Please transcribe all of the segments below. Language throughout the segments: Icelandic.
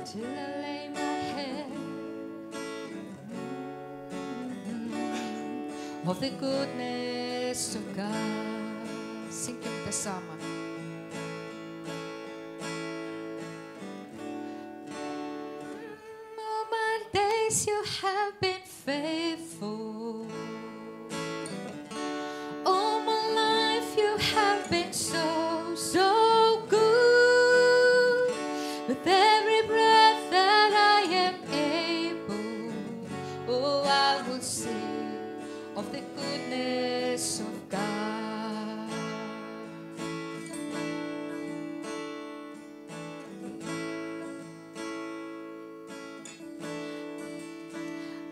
till I lay my head. Of the goodness of God. Sing yung kasama. All my days you have been faithful. All my life you have been so, so good. With every breath that I am able, oh, I will sing of the goodness of God.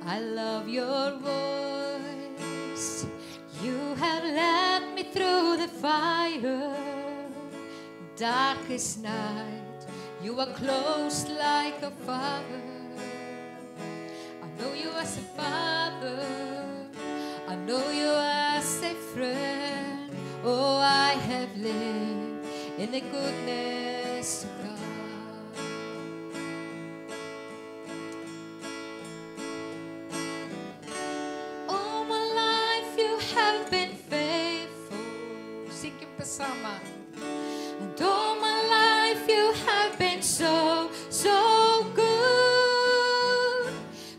I love your voice. You have led me through the fire, darkest night. You are close like a father. I know you as a father. I know you as a friend. Oh, I have lived in the goodness of God. All my life you have been faithful. Sing yung kasama. And all my life you have been so, so good.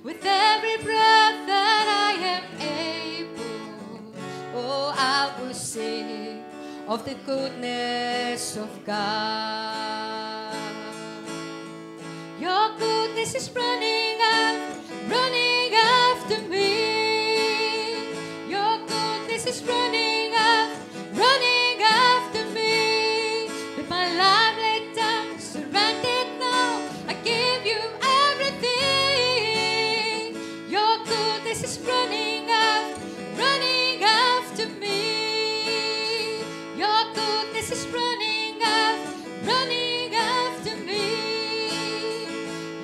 With every breath that I am able, oh, I will sing of the goodness of God. Your goodness is running after me. Your goodness is running after me. With my life laid down, surrendered now, I give you everything. Your goodness is running after me. Your goodness is running after me.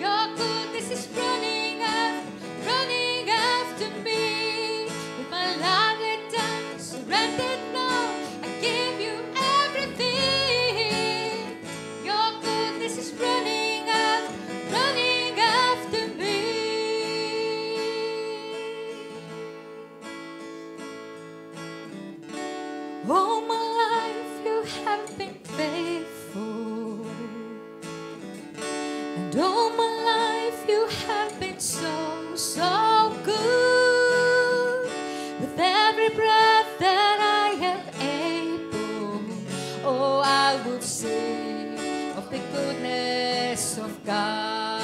Your goodness is running after me. With my life laid down, surrendered now, I give you everything. Your goodness is running after me. All my life you have been faithful, and all my life you have been so, so good. With every breath that I am able, oh, I will sing of the goodness of God.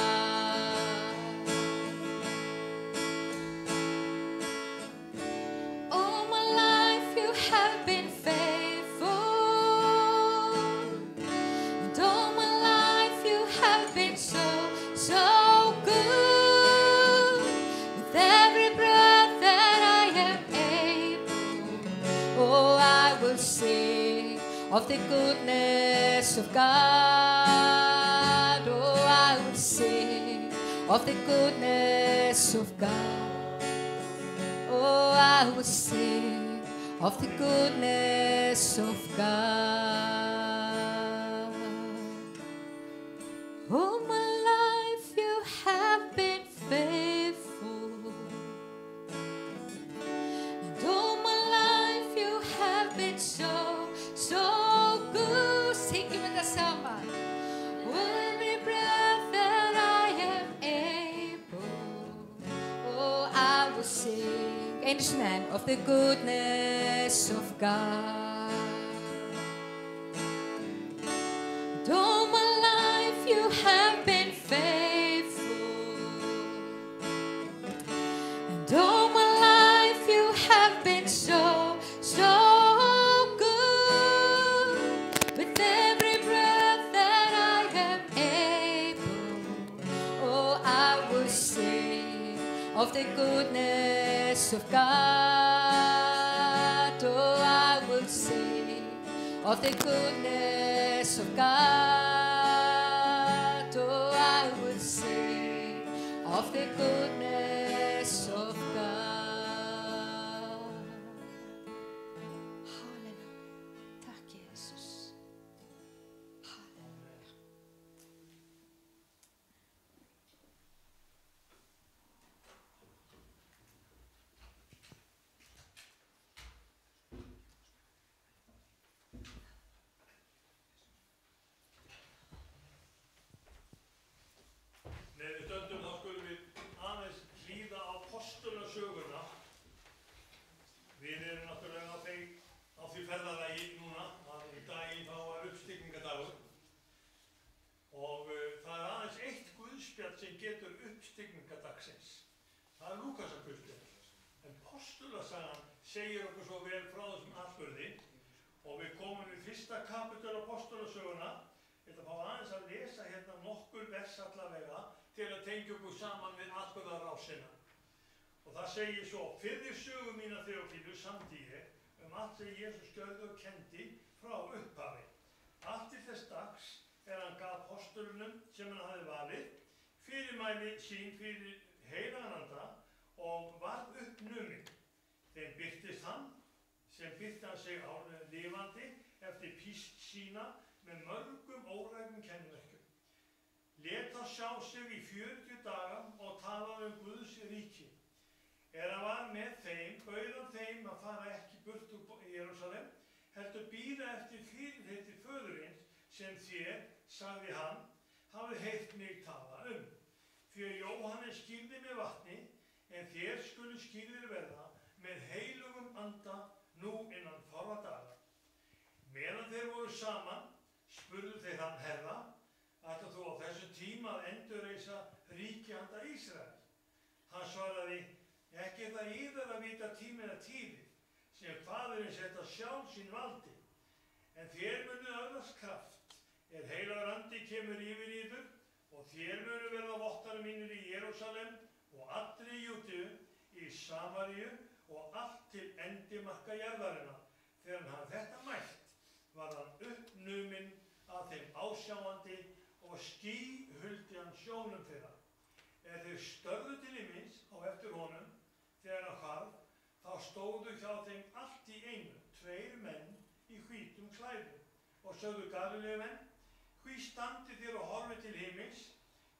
All my life you have been faithful, and all my life you have been so, so good. With every breath that I am able, oh, I will sing of the goodness of God. Oh, I will sing of the goodness of God. Oh, I will sing of the goodness of God. All my life you have been faithful, and all my life you have been so, so good. Sing it kasama. Every breath that I am able, oh, I will sing. Amen. Of the goodness of God. And all my life you have been faithful, and all my life you have been so, so good. With every breath that I am able, oh, I will sing of the goodness of God. Oh, I will sing of the goodness of God. Oh, I will sing of the goodness of God. Hallelujah. Tack Jesus. Hallelujah. getur uppstigningadagsins. Það er Lúkasarguðspjall. En Postulasagan segir okkur svo vel frá þessum atburði og við komum í fyrsta kapítul á Postulasöguna. Ég ætla að fá aðeins að lesa hérna nokkur vers allavega til að tengja okkur saman við atburðarásina. Og það segir svo: fyrri sögu mína Þeófílus samdi ég allt sem Jesús gjörði og kendi frá upphafi. Allt til þess dags hann gaf postulunum sem hann hafði valið fyrirmæli sín fyrir heilagan anda og varð uppnuminn. Þeim birtist hann, sem birti hann sig lifandi eftir píst sína með mörgum órækum kenniverkjum. Lét hann sjá sig í 40 daga og talaði Guðs ríki. Hann var með þeim, bauð hann þeim að fara ekki burt úr Jerúsalem, heldur bíða eftir fyrirheiti föðurins sem þér, sagði hann, hafði heyrt mig tala Því Jóhannes skírði með vatni, en þér skulu skírðir verða með heilugum anda nú innan fárra daga. Meðan þeir voru saman, spurðu þeir hann: Herra, ætlar þú á þessum tíma að endurreisa ríki handa Ísrael? Hann svaraði: ekki það yðar að vita tímina tíðir, sem Faðirinn setta sjálf sín valdi. En þér munu öðlast kraft, heilagur andi kemur yfir yður, og þér munu verða vottarar mínir í Jerúsalem og allri Júdeu, í Samaríu og allt til endimarka jarðarinnar. Þegar hann hafði þetta mælt, var hann uppnuminn af þeim ásjáandi og ský huldi hann sjónum þeirra. Þeir störðu til himins á eftir honum þegar hann hvarf, þá stóðu hjá þeim allt í einu 2 menn í hvítum klæðum og sögðu: Galileumenn, hví standið þér og horfið til himins?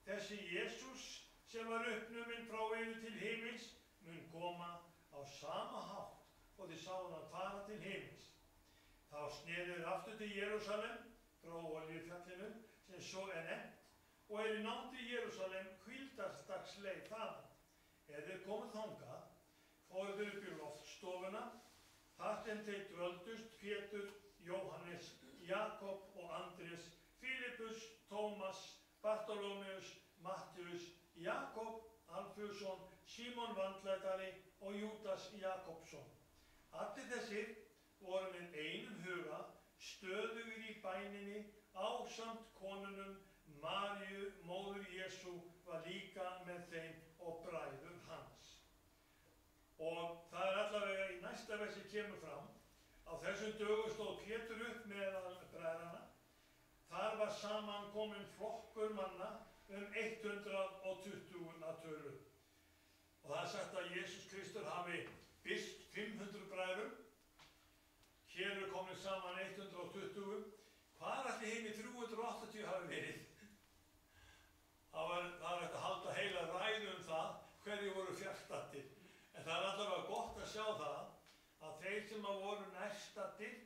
Þessi Jesús sem var uppnuminn frá yður til himins mun koma á sama hátt og þið sáuð hann fara til himins. Þá sneru þeir aftur til Jerúsalem frá Olíufjallinu sem svo nefnt og í nánd við Jerúsalem hvíldardagsleið þaðan. Þeir komu þangað, fóru þeir upp í loftstofuna, þar sem þeir dvöldust Pétur, Jóhannes, Jakob og Andrés, Filippus, Tómas, Bartolómeus, Mattheus, Jakob Alfeusson, Símon vandlætari og Júdas Jakobsson. Allir þessir voru með einum huga, stöðugir í bæninni ásamt konunum. Maríu, móður Jesú, var líka með þeim og bræður hans. Og það allavega í næsta versi kemur fram: á þessum dögum stóð Pétur upp meðal bræðranna. Þar var saman kominn flokkur manna 120 að tölu. Og það sagt að Jesús Kristur hafi byrt 500 bræðrum. Hér komin saman 120. Hvar ætli hinir 380 hafi verið? Það var hægt að halda heila ræðu það hverju voru fjarstaddir. En það allavega gott að sjá það að þeir sem voru nærstaddir,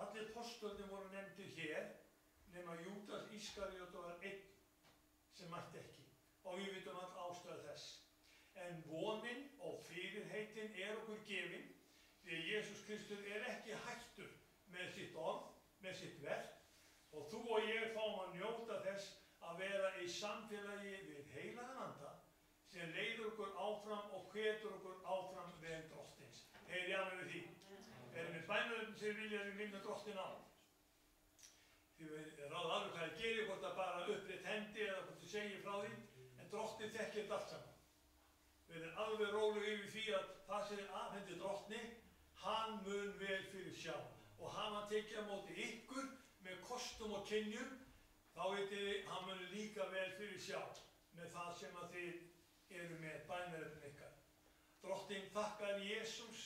allir postulnir voru nefndir hér, nema Júdas Ískariot var einn sem mætti ekki. Og við vitum all ástæðu þess. En vonin og fyrirheitin okkur gefin, því að Jesús Kristur ekki hættur með sitt orð, með sitt verk, og þú og ég fáum að njóta þess að vera í samfélagi við heilagan anda sem leiður okkur áfram og hvetur okkur áfram veginn Drottins. Heyri með því. Við bænaröfnum sem vilja að við minna Drottin á. Því við ráðum alveg hvað gerir, hvort að bara upprétt hendi eða hvort þú segir frá því, en Drottin þekkir þetta allt saman. Við erum alveg róleg yfir því að það sem afhendir Drottni, hann mun vel fyrir sjá. Og hann tekið á móti ykkur með kostum og kynjum, þá vitið þið, hann mun líka vel fyrir sjá með það sem að þið eru með bænaröfnum ykkar. Drottinn þakkar Jesús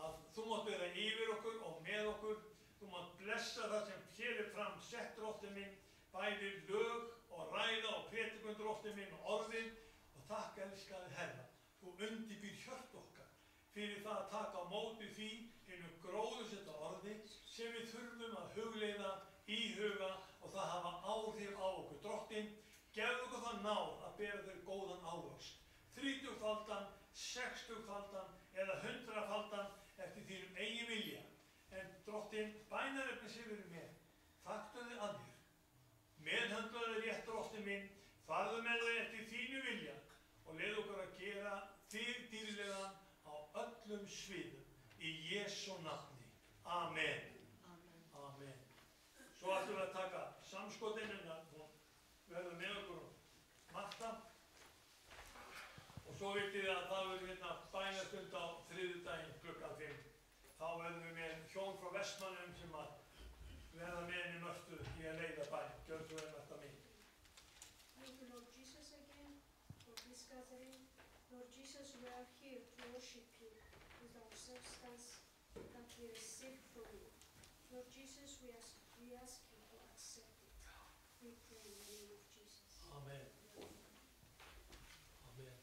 að þú mátt vera yfir okkur og með okkur. Þú mátt blessa það sem hér fram sett, Drottinn minn, bæði lög og ræða og prédikun, Drottinn minn, og orðin. Og takk, elskaði Herra, þú undirbýr hjört okkar fyrir það að taka á móti því hinu gróðursetta orði sem við þurfum að hugleiða, íhuga og það hafa áhrif á okkur. Drottinn, gefðu okkur það náð að bera þér góðan ávöxt. 30-faldan, 60-faldan eða 100-faldan eftir þínum eigin vilja. En Drottinn, bænarefni sem við erum með, taktu þig að þér. Meðhöndlaðu þig rétt, Drottinn minn, Farðu með þau eftir þínu vilja og leið okkur að gera þig dýrlegan á öllum sviðum. Í Jesú nafni. Amen. Amen. Svo ætlum við að taka samskotinn hennar. Hún verður með okkur Marta. Og svo vitið þið að það verður hérna bænastund á þriðjudaginn klukkan 5. Þá verðum við með hjón frá Vestmannum sem að verða með henni Mörtu í að leiða bæn. Gjörðu svo vel, Marta mín. Thank you, Lord Jesus, again for this gathering. Lord Jesus, we are here to worship you with our substance that we receive from you. Lord Jesus, we ask you to accept it. We pray in the name of Jesus. Amen. Amen.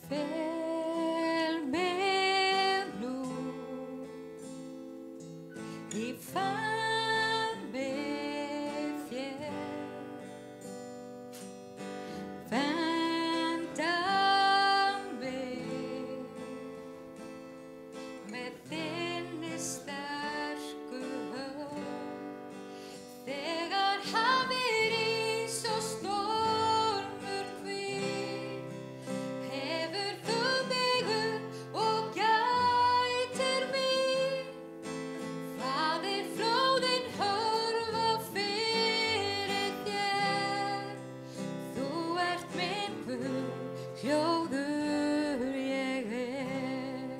Fel með nú í famni þér, vernda mig með þinni sterku hönd. Þegar hafið rís og stormur hvíl, hefur þú mig upp og gætir mín. Faðir flóðin hörfa fyrir þér. Þú ert minn Guð, hljóður ég er.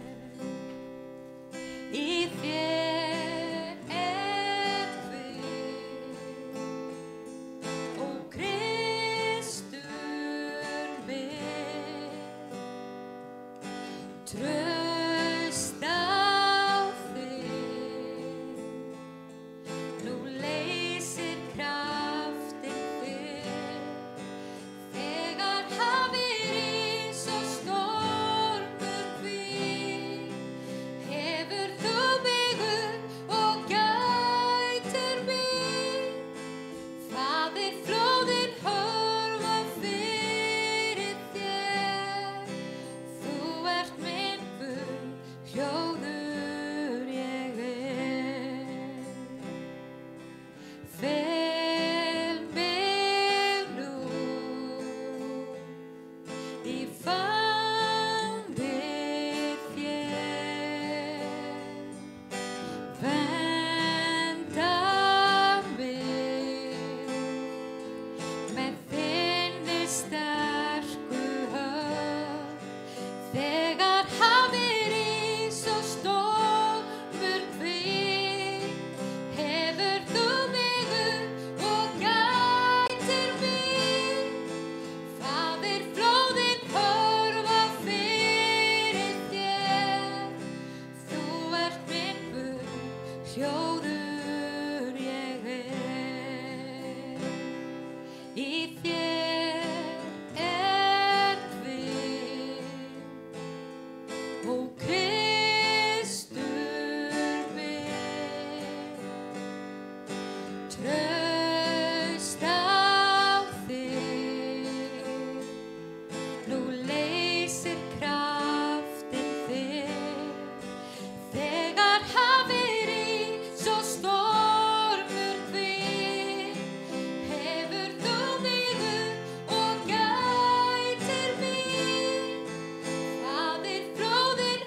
Í þér er kvið og Kristur minn. Traust á þig, nú leysir kraftinn þig. Þegar hafið rís og stormur hvíl, hefur þú mig upp og gætir mín. Faðir flóðin hörfa fyrir þér. Þú ert minn Guð, hljóður ég er. Fel mig nú í famni þér, vernda mig með þinni sterku hönd. Þegar hafið rís og stormur hvíl, hefur þú mig upp og gætir mín. Faðir flóðin hörfa fyrir þér. Þú ert minn Guð, hljóður ég er. Í þér er kvið og Kristur minn. Traust á þig, nú leysir kraftinn þig. Þegar hafið rís og stormur hvíl, hefur þú mig upp og gætir mín. Faðir flóðin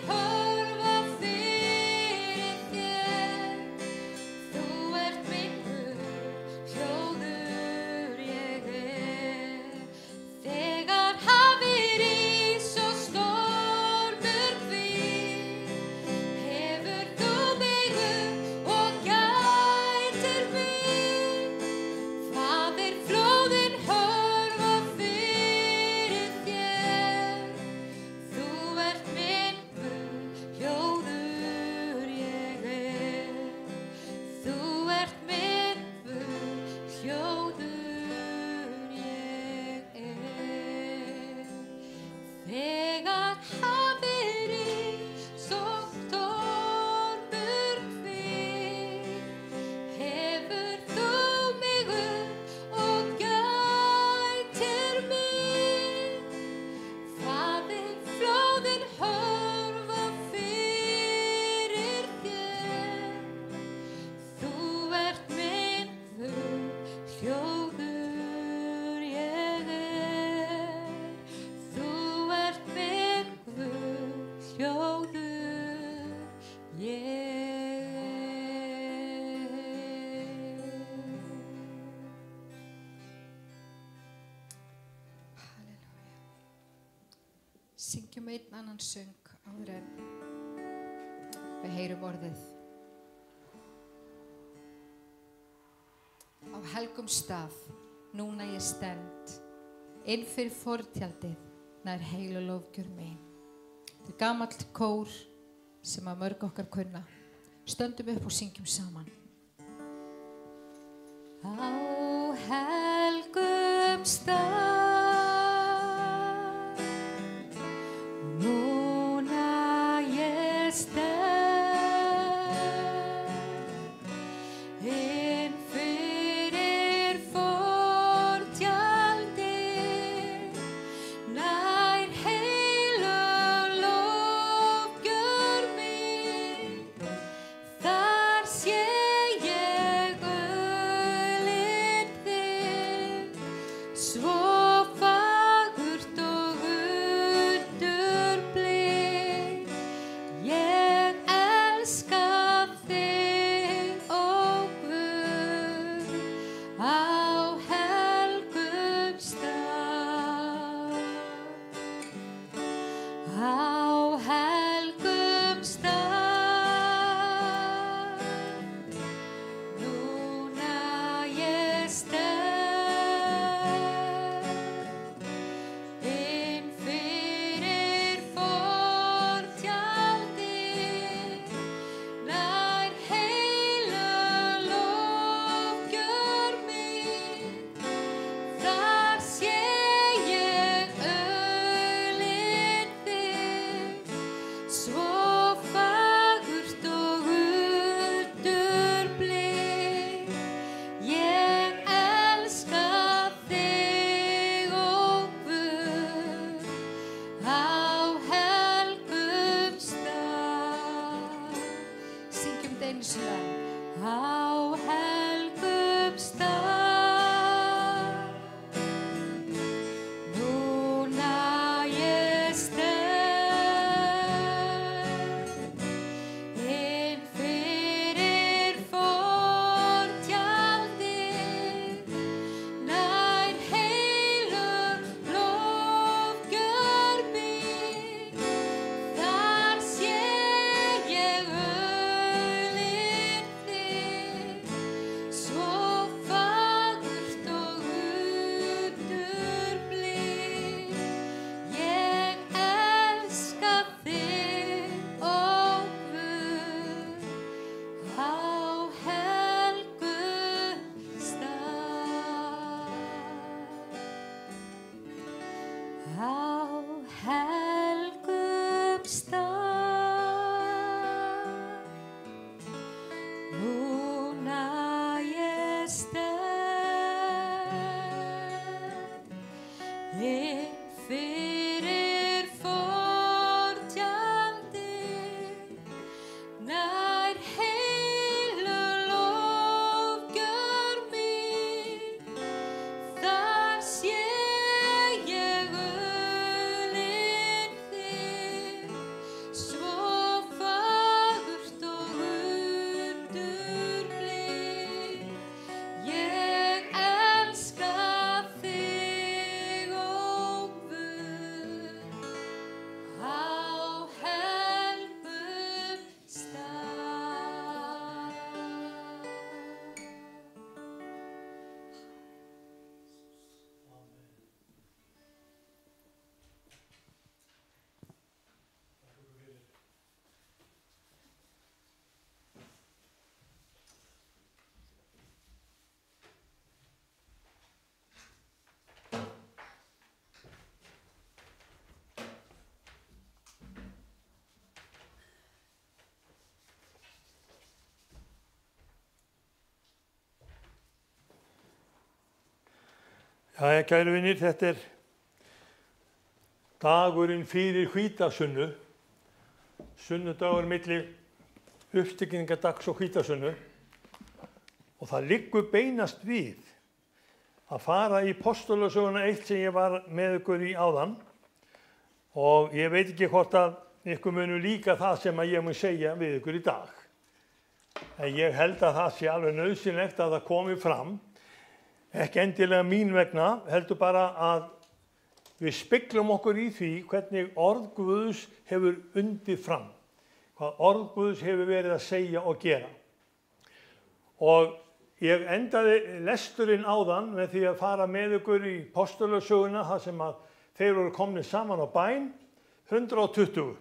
hljóður ég Halleluja. Syngjum einn annan söng áður en við heyrum orðið. Á helgum stað, núna ég stend, inn fyrir fortjaldið, nær heilu lofgjör mín. Þetta er gamall kór sem að mörg okkar kunna. Stöndum upp og syngjum saman. Á helgum stað, núna ég stend, inn fyrir fortjaldið, nær heilu lofgjör mín. Þar sé ég auðlind þig, svo fagurt og undurblítt. Ég elska þig, ó Guð, á helgum stað. Á helgum stað, núna ég stend, inn fyrir fortjaldið, nær heilu lofgjör mín. Þar sé ég auðlind þig, svo fagurt og undurblítt. Ég elska þig, ó Guð, á helgum stað. Syngjum þetta einu sinni enn. Á helgum stað, núna ég stend, inn fyrir fortjaldið, nær heilu lofgjör mín. Þar sé ég auðlind þig, svo fagurt og undurblítt. Ég elska þig, ó Guð, á helgum stað. Á helgum stað, núna ég stend, inn fyrir fortjaldið, nær heilu lofgjör mín. Þar sé ég auðlind þig, svo fagurt og undurblítt. Ég elska þig, ó Guð, á helgum stað. Jæja, kæru vinir, þetta dagurinn fyrir hvítasunnu, sunnudagur milli uppstigningardags og hvítasunnu, og það liggur beinast við að fara í postulasöguna 1 sem ég var með ykkur í áðan, og ég veit ekki hvort að ykkur munu líka það sem að ég mun segja við ykkur í dag. En ég held að það sé alveg nauðsynlegt að það komi fram, ekki endilega mín vegna, heldur bara að við speglum okkur í því hvernig orð Guðs hefur undið fram, hvað orð Guðs hefur verið að segja og gera. Og ég endaði lesturinn áðan með því að fara með ykkur í Postulasöguna, þar sem að þeir voru komnir saman á bæn, 120.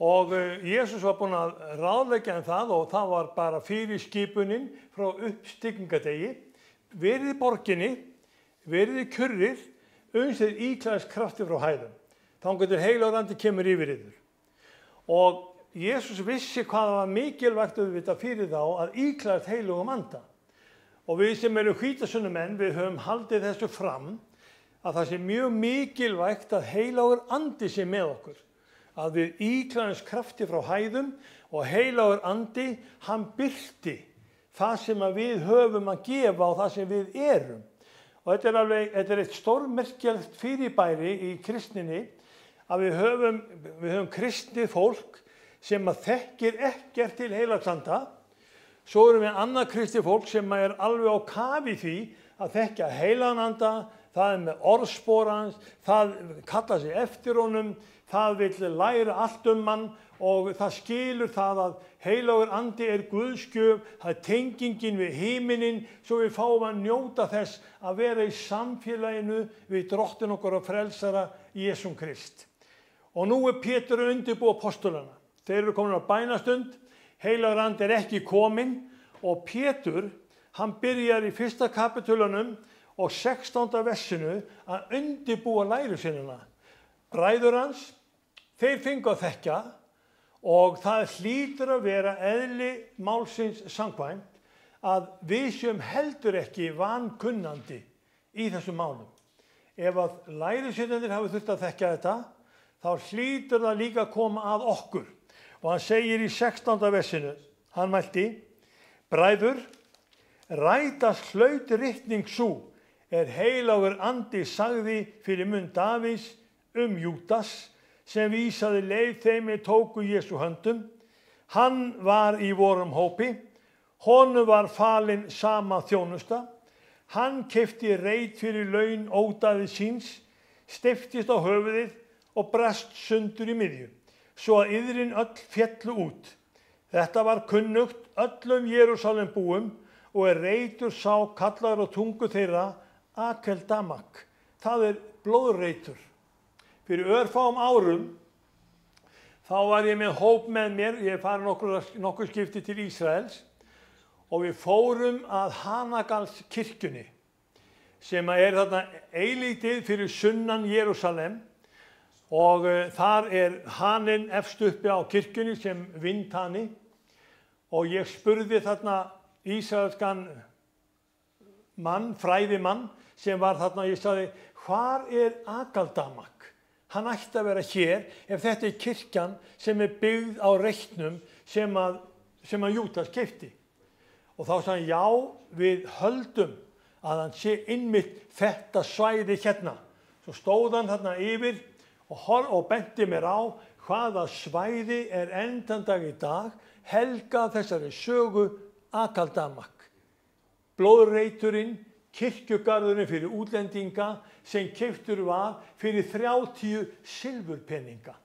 Og Jesús var búinn að ráðleggja það og það var bara fyrir skipunin frá uppstigningadegi. Verið í borginni, verið í kurrir, uns þeir íklæðist krafti frá hæðum. Þangað til Heilagur Andi kemur yfir yður. Og Jesús vissi hvað það var mikilvægt auðvitað fyrir þá að íklæðast Heilagum Anda. Og við sem eru hvítasunnumenn, við höfum haldið þessu fram að það sé mjög mikilvægt að Heilagur Andi sé með okkur. Að við íklæðumst krafti frá hæðum og Heilagur Andi, hann birti það sem að við höfum að gefa og það sem við erum. Og þetta er eitt stórmerkilegt fyrirbæri í kristninni að við höfum kristnið fólk sem að þekkir ekkert til Heilags Anda. Svo erum við annað kristið fólk sem er alveg á kafi því að þekkja Heilagan Anda, það er með orðspor hans, það kallar sig eftir honum, það vill læra allt hann og það skilur það að Heilagur Andi er Guðsgjöf, það er tengingin við himinin, svo við fáum að njóta þess að vera í samfélaginu við Drottinn okkar og frelsara Jesúm Krist. Og nú er Pétur að undirbúa apostolana. Þeir eru komin á bænastund, Heilagur Andi er ekki kominn og Pétur, hann byrjar í 1. kapitulunum og 16. versinu að undirbúa lærisveinana. Bræður hans, þeir fengu að þekkja og það hlýtur að vera eðli málsins samkvæmt að við séum heldur ekki vankunnandi í þessum málum. Ef að lærisveinarnir hafi þurft að þekkja þetta, þá hlýtur það líka að koma að okkur. Og hann segir í 16. versinu, hann mælti, bræður, rætast hlaut ritning sú er Heilagur Andi sagði fyrir munn Davíðs Júdas, sem vísaði leið þeim tóku Jesú höndum. Hann var í vorum hópi, honum var falin sama þjónusta. Hann keypti reit fyrir laun ódæði síns, steyptist á höfuðið og brast sundur í miðju, svo að iðrin öll féllu út. Þetta var kunnugt öllum Jerúsalem búum og er reitur sá kallaður á tungu þeirra Akeldamak. Það er blóðreitur. Fyrir örfáum árum þá var ég með hóp með mér, ég farið nokkur skipti til Ísraels og við fórum að Hanagals kirkjunni sem er þarna eilítið fyrir sunnan Jerúsalem og þar er haninn efst uppi á kirkjunni sem vindhani og ég spurði þarna ísraelskan mann, fræðimann sem var þarna og ég sagði, hvar er Akeldamak? Hann ætti að vera hér ef þetta er kirkjan sem er byggð á reitnum sem að Júdas keypti. Og þá sagði hann, já, við höldum að hann sé einmitt þetta svæði hérna. Svo stóð hann þarna yfir og benti mér á hvaða svæði er endan dag í dag helgað þessari sögu Akeldamak. Blóðreiturinn, kirkjugarðurinn fyrir útlendinga sem keyptur var fyrir 30 silfurpeninga.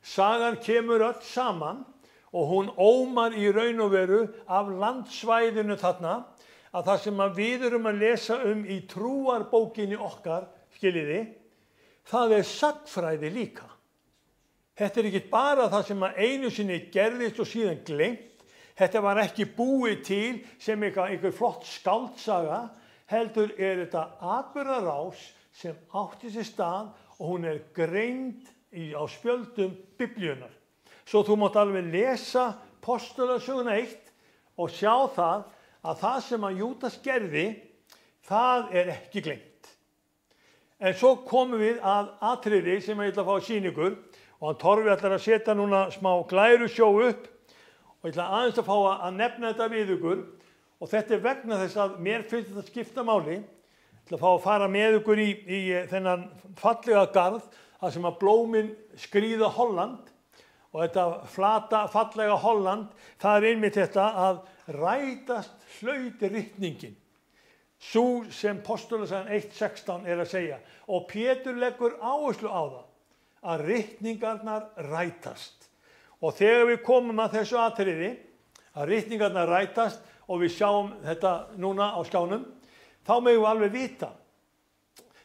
Sagan kemur öll saman og hún ómar í raun og veru af landsvæðinu þarna að það sem við erum að lesa í trúarbókinni okkar, skiljiði, það er sagnfræði líka. Þetta er ekki bara það sem einu sinni gerðist og síðan gleymt. Þetta var ekki búið til sem einhver flott skáldsaga, heldur er þetta atburðarás sem átti sér stað og hún er greind á spjöldum Biblíunnar. Svo þú mátt alveg lesa Postulasöguna 1 og sjá það að það sem að Júdas gerði, það er ekki gleymt. En svo komum við að atriði sem ég ætla að fá að sýna ykkur og hann Torfi ætlar að setja núna smá glærusjó upp og ég ætla aðeins að fá að nefna þetta við ykkur og þetta er vegna þess að mér finnst þetta skipta máli. Ég ætla að fá að fara með ykkur í þennan fallega garð þar sem að blómin skríða Holland og þetta flata, fallega Holland, það er einmitt þetta að rætast hlaut ritningin. Sú sem Postulasagan 1:16 er að segja. Og Pétur leggur áherslu á það, að ritningarnar rætast. Og þegar við komum að þessu atriði, að ritningarnar rætast, og við sjáum þetta núna á skjánum, þá megum við alveg vita.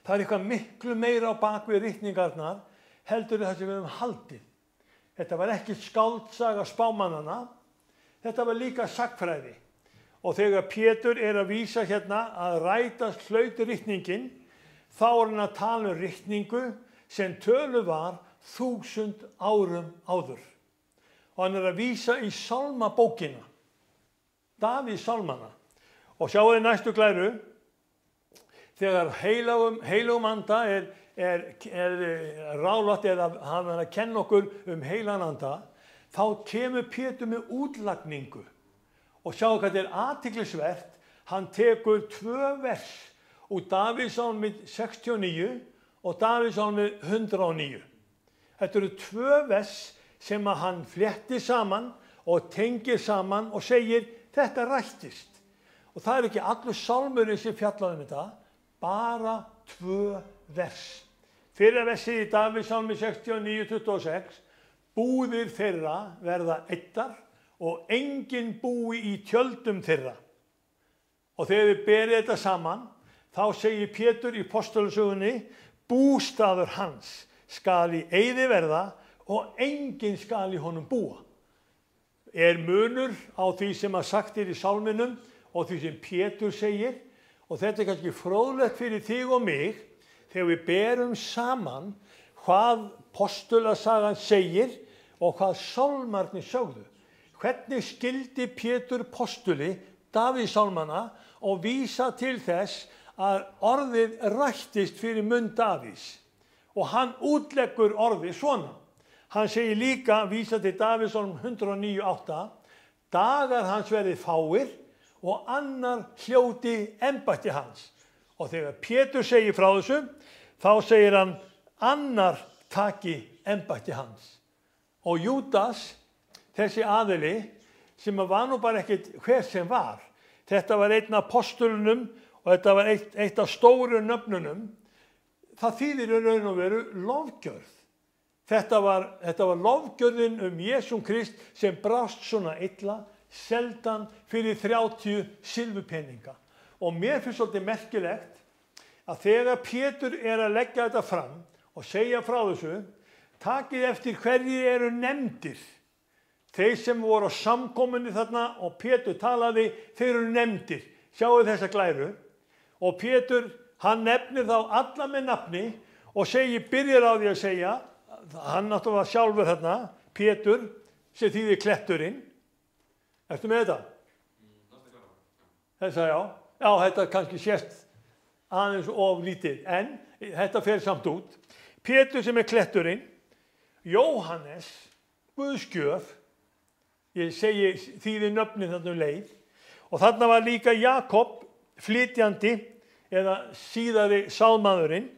Það er eitthvað miklu meira á bakvið ritningarnar, heldur það sem við höfum haldið. Þetta var ekki skáldsaga spámannanna, þetta var líka sagnfræði. Og þegar Pétur er að vísa hérna að rætast hlaut ritningin, þá er hann að tala um ritningu sem töluð var 1000 árum áður. Og hann er að vísa í Sálmabókina, Davíðs sálmana. Og sjáu þið næstu glæru, þegar heilagum anda er ráðlagt eða hann er að kenna okkur heilagan anda, þá kemur Pétur með útlagningu. Og sjáu hvað þetta er athyglisvert, hann tekur 2 vers úr Davíðssálmi 69 og Davíðssálmi 109. Þetta eru 2 vers sem að hann fléttir saman og tengir saman og segir þetta rættist. Og það er ekki allur sálmurinn sem fjallaði þetta, bara 2 vers. Fyrra versið í Davíðssálmi 69:26, búðir þeirra verða eittar og enginn búi í tjöldum þeirra. Og þegar við berið þetta saman, þá segir Pétur í Postulasögunni, bústaður hans skal í eyði verða og enginn skal í honum búa. Er munur á því sem að sagt er í sálminum og því sem Pétur segir, og þetta er kannski fróðlegt fyrir þig og mig, þegar við berum saman hvað Postulasagan segir og hvað sálmarnir sögðu. Hvernig skildi Pétur postuli Davíðssálmana og vísa til þess að orðið rættist fyrir munn Davíðs. Og hann útleggur orðið svona. Hann segir líka, vísa til Davíðssálm 109:8, dagar hans verði fáir og annar hljóti embætti hans. Og þegar Pétur segir frá þessu, þá segir hann, annar taki embætti hans. Og Júdas, þessi aðili, sem var nú bara ekkert hver sem var, þetta var einn af postulunum og þetta var eitt af stóru nöfnunum, það þýðir í raun og veru lofgjörð. Þetta var lofgjörðin Jesúm Krist sem brást svona illa, seldan fyrir 30 silfurpeninga. Og mér finnst svolítið merkilegt að þegar Pétur er að leggja þetta fram og segja frá þessu, takið eftir hverjir eru nefndir. Þeir sem voru á samkomunni þarna og Pétur talaði, þeir eru nefndir. Sjáu þessa glæru. Og Pétur, hann nefnir þá alla með nafni og byrjar á því að segja, hann náttúrulega sjálfur þarna, Pétur, sem þýðir kletturinn. Ertu með þetta? Þessa, já. Já, þetta kannski sést aðeins of lítið, en þetta fer samt út. Pétur sem kletturinn, Jóhannes, Guðsgjöf, ég segi þýðir nöfnin þarna leið, og þarna var líka Jakob, flytjandi, eða síðari sálmaðurinn,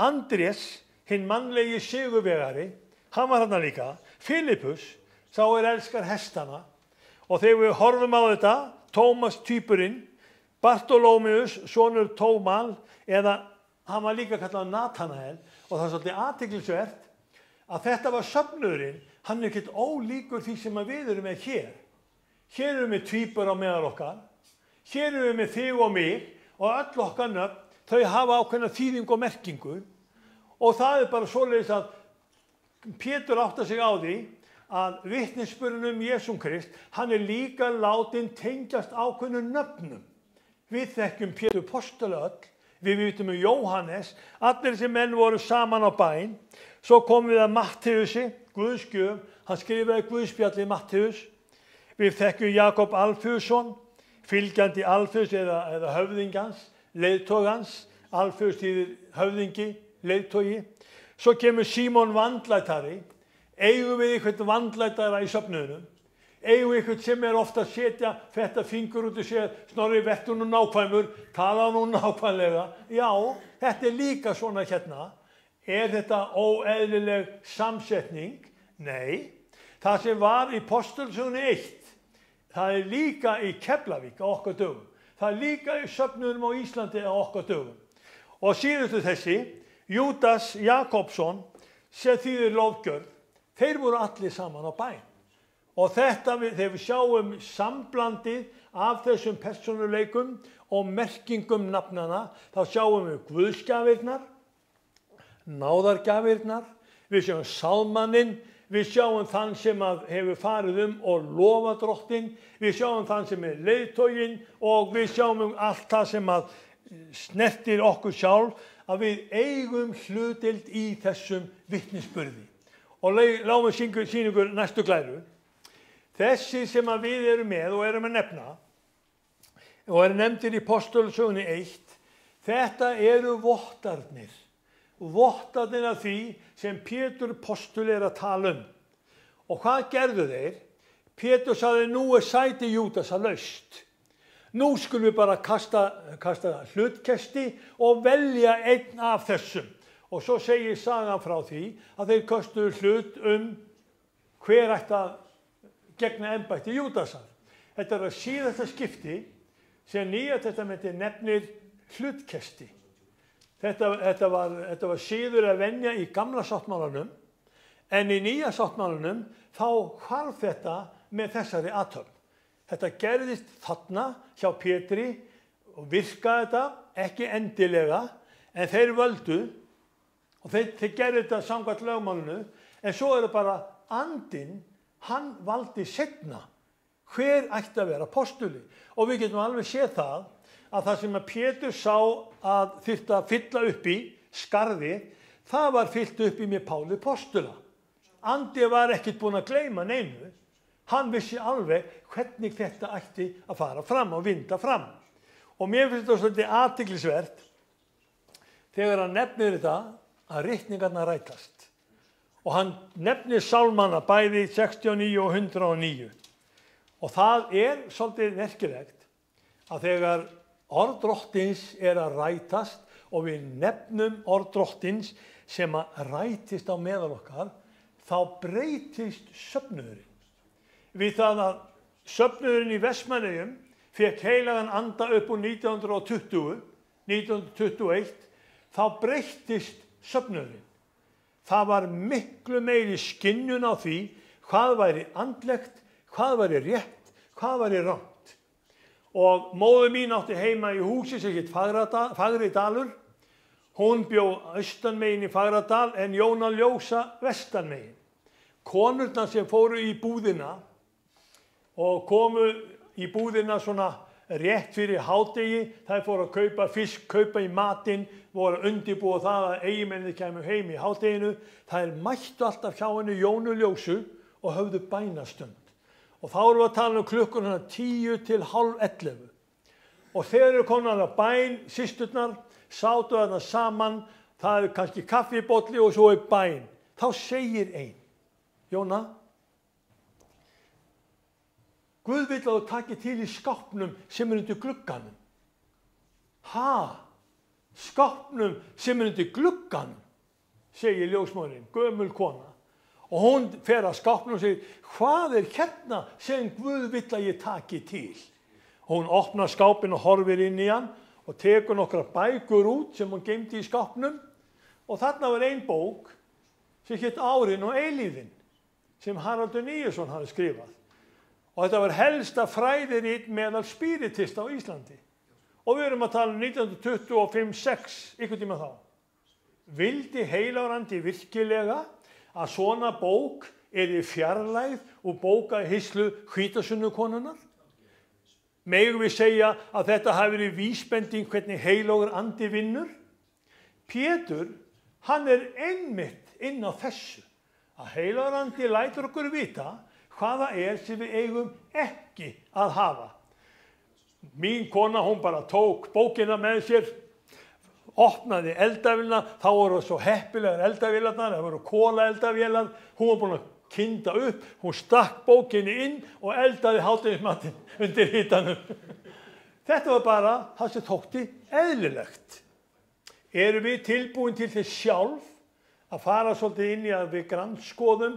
Andrés, hinn mannlegi sigurvegari, hann var þarna líka, Filippus, sá elskar hestana, og þegar við horfum á þetta, Tómas týpurinn, Bartolómeus, sonur Tómal, eða hann var líka kallað Natanael, og það er svolítið athyglisvert að þetta var söfnuðurinn, hann er ekkert ólíkur því sem við erum með hér. Hér erum við týpur á meðal okkar, hér erum við með þig og mig, og öll okkar nöfn, þau hafa ákveðna þýðingu og merkingu, og það er bara svoleiðis að Pétur áttar sig á því að vitnisburðurinn Jesúm Krist, hann er líka látinn tengjast ákveðnum nöfnum. Við þekkjum Pétur postula öll, við vitum Jóhannes, allir sem menn voru saman á bæn. Svo komum við að Mattheusi, Guðsgjöf, hann skrifaði Guðspjallið Mattheus. Við þekkjum Jakob Alfeusson, fylgjandi Alfeus eða höfðingans, leiðtogans. Alfeus þýðir höfðingi, leiðtogi. Svo kemur Símon vandlætari. Eigum við einhvern vandlætara í söfnuðinum? Eigum við einhvern sem er ofta að setja þetta fingur út og segja, Snorri, vertu nú nákvæmur, tala nú nákvæmlega. Já, þetta er líka svona hérna. Er þetta óeðlileg samsetning? Nei, Það sem var í Postlunum 1, það er líka í Keflavík á okkar dögum. Það er líka í söfnuðum á Íslandi á okkar dögum. Og síðustu þessi, Júdas Jakobsson, sem þýðir lofgjörð, þeir voru allir saman á bæn. Og þetta, þegar við sjáum samblandið af þessum persónuleikum og merkingum nafnana, þá sjáum við guðsgjafirnar, náðargjafirnar, við sjáum sálmanninn, við sjáum þann sem hefur farið og lofað Drottinn, við sjáum þann sem er leiðtoginn og við sjáum allt það sem snertir okkur sjálf, að við eigum hlutdeild í þessum vitnisburði. Og látum við sýna ykkur næstu glæru. Þessi sem við erum með og erum að nefna, og eru nefndir í Postlunum 1, þetta eru vottarnir. Vottarnir af því sem Pétur postul er að tala um. Og hvað gerðu þeir? Pétur sagði, nú er sæti Júdasar laust. Nú skulum við bara kasta hlutkesti og velja einn af þessum. Og svo segir sagan frá því að þeir köstuðu hlut hver ætti að gegna embætti Júdasar. Þetta er að síðasta skipti sem Nýja testamenti nefnir hlutkesti. Þetta var síður að venja í gamla sáttmálanum, en í Nýja sáttmálanum þá hvarf þetta með þessari athöfn. Þetta gerðist þarna hjá Pétri og virkaði þetta ekki endilega, en þeir völdu og þeir gerðu þetta samkvæmt lögmálinu, en svo er það bara andinn, hann valdi seinna hver ætti að vera postuli. Og við getum alveg séð að það sem Pétur sá að þyrfti að fylla upp í skarðið, það var fyllt upp í með Páli postula. Andi var ekkert búinn að gleyma neinu. Hann vissi alveg hvernig þetta ætti að fara fram og vinda fram. Og mér finnst þetta svolítið athyglisvert þegar hann nefnir þetta að ritningarnar rætast. Og hann nefnir sálmana bæði 69 og 109. Og það er svolítið merkilegt að þegar orð Drottins er að rætast og við nefnum orð Drottins sem að rætist á meðal okkar, þá breytist söfnuðurinn. Við það að söfnuðurinn í Vestmannaeyjum fékk heilagan anda upp úr 1921, þá breyttist söfnuðurinn. Það var miklu meiri skynjun á því hvað væri andlegt, hvað væri rétt, hvað væri rangt. Og móðir mín átti heima í húsi sem hét Fagridalur. Hún bjó austanmegin í Fagradal en Jóna ljósa vestanmegin. Konurnar sem fóru í búðina og komu í búðina svona rétt fyrir hádegi, þær fóru að kaupa fisk, kaupa í matinn, voru að undirbúa það að eiginmennið kæmu heim í hádeginu. Þær mættu alltaf hjá henni Jónu ljósu og höfðu bænastund. Og þá erum við að tala um klukkuna 10 til hálf 11. Og þegar eru konar að bæn, systurnar, sátu þarna saman, það er kannski kaffibólli og svo er bæn. Þá segir ein, Jóna, Guð vill að þú takir til í skápnum sem er undir glugganum. Skápnum sem er undir glugganum, segir ljósmóðirin, gömul kona. Og hún fer að skápnum og segir, hvað er hérna sem Guð vill að ég taki til? Og hún opnar skápinn og horfir inn í hann og tekur nokkra bækur út sem hún geymdi í skápnum. Og þarna var ein bók sem hét Árin og eilífðin, sem Haraldur Níelsson hafði skrifað. Og þetta var helsta fræðirit meðal spíritista á Íslandi. Og við erum að tala um 1925-6, einhvern tíma þá. Vildi heilagur andi virkilega að svona bók er í fjarlægð og bókahyslu hvítasunnukonunnar? Megum við segja að þetta hafi verið vísbending hvernig heilagur andi vinnur? Pétur, hann er einmitt inn á þessu, að heilagur andi lætur okkur vita hvaða er sem við eigum ekki að hafa. Mín kona, hún bara tók bókina með sér, opnaði eldavélina, þá voru svo heppilegar eldavélarnar, það voru kolaeldavélar, hún var búin að kynda upp, hún stakk bókinni inn og eldaði hádegismatinn undir hitanum. Þetta var bara það sem þótti eðlilegt. Erum við tilbúin til þess sjálf að fara svolítið inn í að við grannskoðum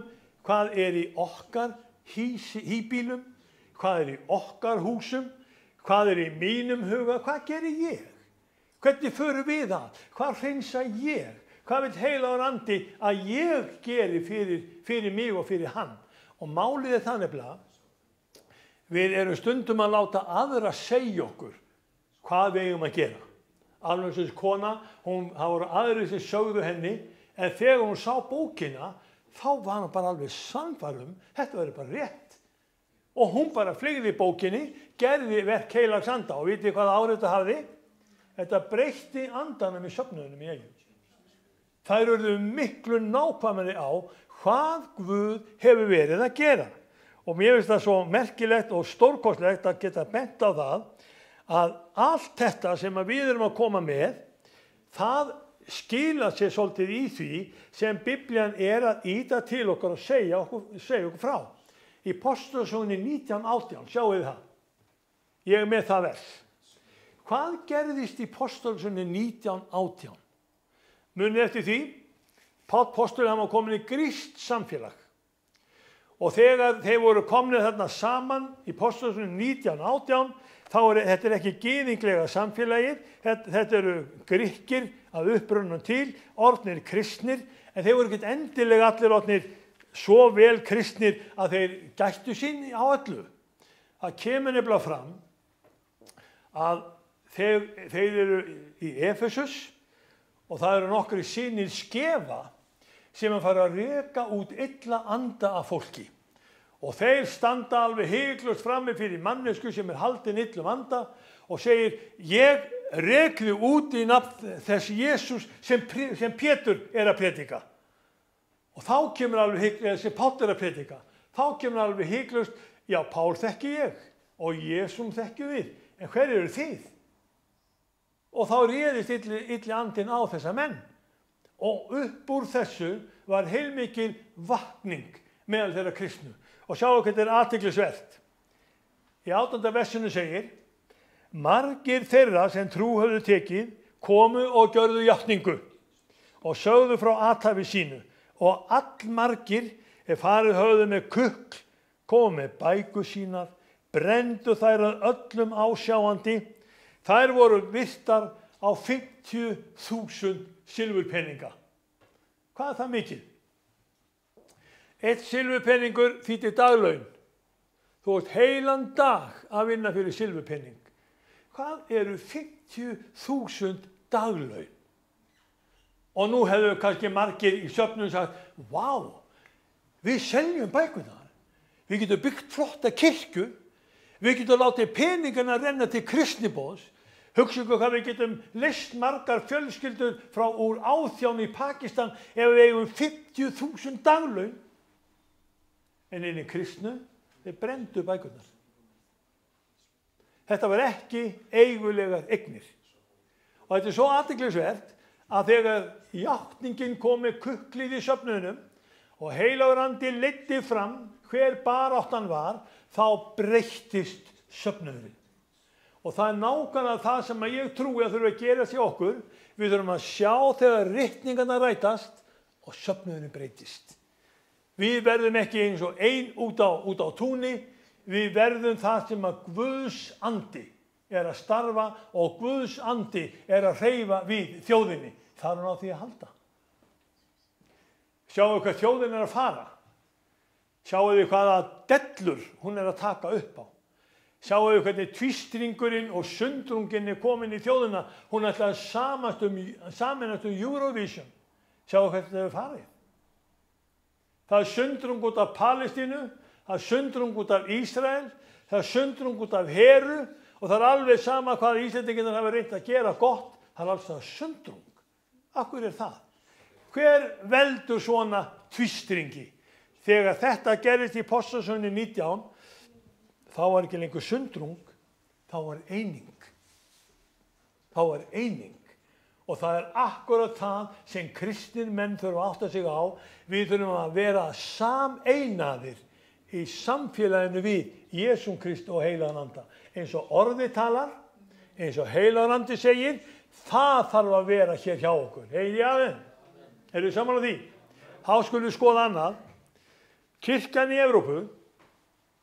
hvað í okkar hýbýlum, hvað í okkar húsum, hvað í mínum huga, hvað geri ég? Hvernig förum við að? Hvað hreinsa ég? Hvað vill heilagur andi að ég geri fyrir mig og fyrir hann? Og málið það nefnilega, við erum stundum að láta aðra segja okkur hvað við eigum að gera. Alveg eins og kona, það voru aðrir sem sögðu henni, en þegar hún sá bókina, þá var hann bara alveg sannfærður þetta verður bara rétt. Og hún bara fleygði bókinni, gerði verk heilags anda og vitið hvað árið þetta hafði? Þetta breytti andanum í söfnuðunum í eigin. Þær urðu miklu nákvæmari á hvað Guð hefur verið að gera. Og mér finnst það svo merkilegt og stórkostlegt að geta bent á það að allt þetta sem við erum að koma með, það skila sér svolítið í því sem Biblían að ýta til okkur og segja okkur frá. Í Póstlunarssögunni 19:18, sjáu þið það. Ég með það vers. Hvað gerðist í Póstlunarssögunni 19:18? Munið eftir því, Páll postuli hann var komin í grískt samfélag. Og þegar þeir voru komnir þarna saman í Póstlunarssögunni 19:18, þetta ekki gyðinglega samfélagið, þetta eru Grikkir að upprunanum til, orðnir kristnir, en þeir voru ekkert endilega allir orðnir svo vel kristnir að þeir gættu sín á öllu. Það kemur nefnilega fram að þeir eru í Efesus og það eru nokkrir synir Skefa sem fara að reka út illa anda af fólki. Og þeir standa alveg hiklaust frammi fyrir mannesku sem haldin illum anda og segir, ég rekði út í nafn þess Jesús sem Pétur að predika. Og þá kemur alveg hiklaust, sem Páll að predika, þá kemur alveg hiklaust, já, Pál þekki ég og Jesúm þekki við, en hver eru þið? Og þá réðist illi andinn á þessa menn. Og upp úr þessu var heilmikil vakning meðal þeirra kristnu. Og sjáu hvað þetta athyglisvert. Í 8. versinu segir, margir þeirra sem trú höfðu tekið komu og gjörðu játningu og sögðu frá athæfi sínu og allmargir farið höfðu með kukl, komu með bækur sínar, brenndu þær að öllum ásjáandi. Þær voru virtar á 50.000 silfurpeninga. Hvað það mikið? 1 silfurpeningur þýddi daglaun. Þú ert heilan dag að vinna fyrir silfurpening. Hvað eru 50.000 daglaun? Og nú hefðu kannski margir í söfnum sagt, vá, við seljum bækurnar. Við getum byggt flotta kirkju. Við getum látið peningana renna til kristniboðs. Hugsa ykkur hvað við getum leyst margar fjölskyldur frá úr áþján í Pakistan ef við eigum 50.000 daglaun. En inni kristnu, þeir brenndu bækurnar. Þetta var ekki eigulegar eignir. Og þetta svo athyglisvert að þegar játningin kom með kuklið í söfnuðinum og heilagur andi leiddi fram hver baráttan var, þá breyttist söfnuðurinn. Og það nákvæmlega það sem ég trúi að þurfa að gera til okkur. Við þurfum að sjá þegar ritningarna rætast og söfnuðurinn breytist. Við verðum ekki eins og ein út á túni, við verðum það sem að Guðs andi að starfa og Guðs andi að hreyfa við þjóðinni. Það er á því að halda. Sjáu hvað þjóðin að fara. Sjáu þið hvaða dellur hún að taka upp á. Sjáu þið hvernig tvistringurinn og sundrungin komin í þjóðina. Hún ætlaði að sameinast Eurovision. Sjáu hvernig þetta hefur farið. Það sundrung út af Palestínu, það sundrung út af Ísrael, það sundrung út af Heru og það alveg sama hvað Íslendingarnir hafa reynt að gera gott, það alltaf sundrung. Af hverju það? Hver veldur svona tvistringi? Þegar þetta gerist í Póstlunarssögunni 19, þá var ekki lengur sundrung, þá var eining. Þá var eining. Og það akkurat það sem kristnir menn þurfa að átta sig á. Við þurfum að vera sameinaðir í samfélaginu við Jesúm Krist og heilagan anda. Eins og orðið talar, eins og heilagan andi segir, það þarf að vera hér hjá okkur. Heiði aðeins. Eru þið saman á því? Þá skulum við skoða annað. Kirkjan í Evrópu,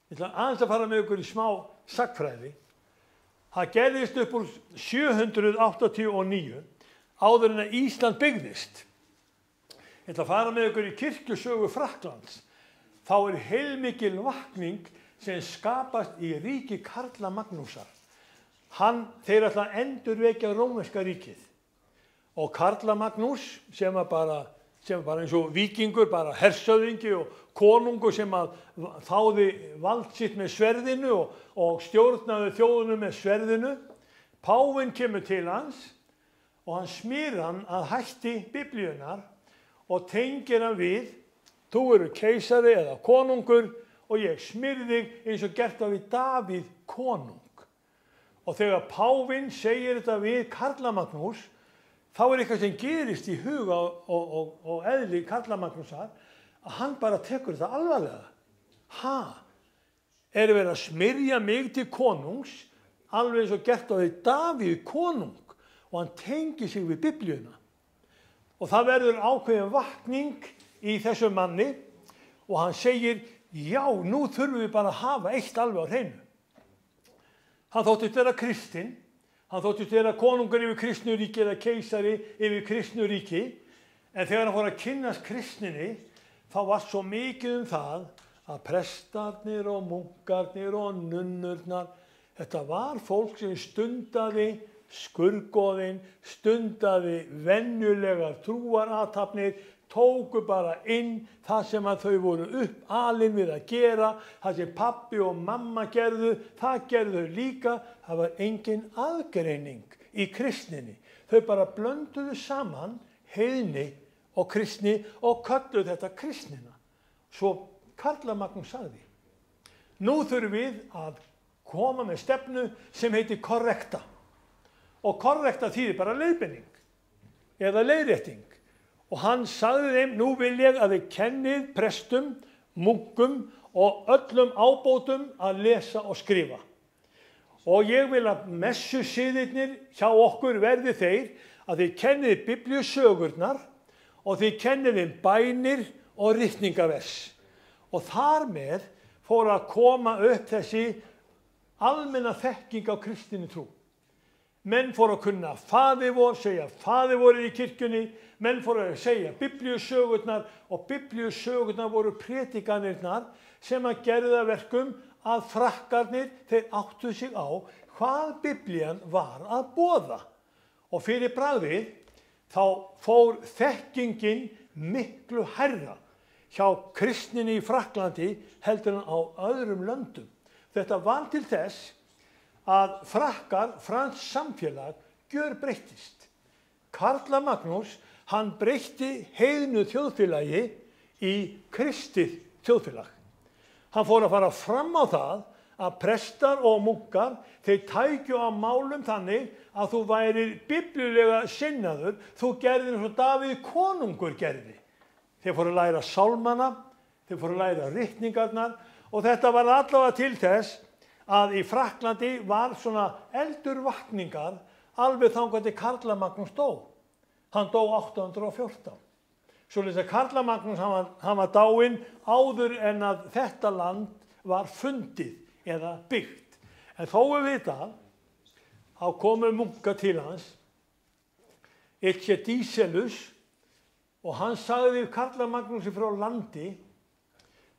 ég ætla aðeins að fara með ykkur í smá sagnfræði, það gerðist upp úr 789 áður en að Ísland byggðist. Ég ætla að fara með ykkur í kirkjusögu Frakklands. Þá heilmikil vakning sem skapast í ríki Karla Magnúsar. Þeir ætla að endurvekja rómverska ríkið. Og Karla Magnús sem var bara eins og víkingur, bara hersöðingi og konungur sem að þáði vald sitt með sverðinu og stjórnaði þjóðunum með sverðinu. Páfinn kemur til hans og hann smyr hann að hætti Biblíunnar og tengir hann við: þú eru keisari eða konungur og ég smyr þig eins og gert var við Davíð konung. Og þegar páfinn segir þetta við Karla Magnús, þá eitthvað sem gerist í huga og eðli Karla Magnúsar, að hann bara tekur þetta alvarlega. Verið að smyrja mig til konungs, alveg eins og gert var við Davíð konung, og hann tengir sig við Biblíuna. Og það verður ákveðin vakning í þessu manni og hann segir: já, nú þurfum við bara að hafa eitt alveg á hreinu. Hann þóttist vera kristinn, hann þóttist vera konungur yfir kristnuríki eða keisari yfir kristnuríki, en þegar hann fór að kynnast kristninni, þá var svo mikið það að prestarnir og munkarnir og nunnurnar, þetta var fólk sem stundaði skurðgoðin, stundaði venjulegar trúarathafnir, tóku bara inn það sem að þau voru uppalin við að gera, það sem pabbi og mamma gerðu, það gerðu þau líka. Það var engin aðgreining í kristninni. Þau bara blönduðu saman heiðni og kristni og kölluðu þetta kristnina. Svo Karla Magnús sagði: nú þurfum við að koma með stefnu sem heitir korrekta. Og korrekta þýðir bara leiðbeining eða leiðrétting. Og hann sagði þeim: nú vil ég að þið kennið prestum, munkum og öllum ábótum að lesa og skrifa. Og ég vil að messusiðirnir hjá okkur verði þeir að þið kennið biblíusögurnar og þið kennið þeim bænir og ritningavers. Og þar með fór að koma upp þessi almenna þekking á kristinni trú. Menn fóru að kunna faðir vor, segja faðir vorið í kirkjunni, menn fóru að segja biblíusögurnar og biblíusögurnar voru predikanirnar sem að gerða verkum að frakkarnir, þeir áttu sig á hvað Biblían var að boða. Og fyrir bragðið þá fór þekkingin miklu hærra hjá kristninni í Frakklandi heldur en á öðrum löndum. Þetta var til þess að frakkar, franskt samfélag, gjörbreyttist. Karla Magnús, hann breytti heiðnu þjóðfélagi í kristið þjóðfélag. Hann fór að fara fram á það að prestar og munkar, þeir tækju á málum þannig að þú værir biblíulega sinnaður, þú gerðir eins og Davíð konungur gerði. Þeir fóru að læra sálmana, þeir fóru að læra ritningarnar og þetta var allavega til þess að í Frakklandi var svona eldurvakningar alveg þangað til Karla Magnús dó. Hann dó 814. Svoleiðis að Karla Magnús hann var dáinn áður en að þetta land var fundið eða byggt. En þó við vita, þá komu munkar til hans, Díselus, og hann sagði við Karla Magnúsi frá landi,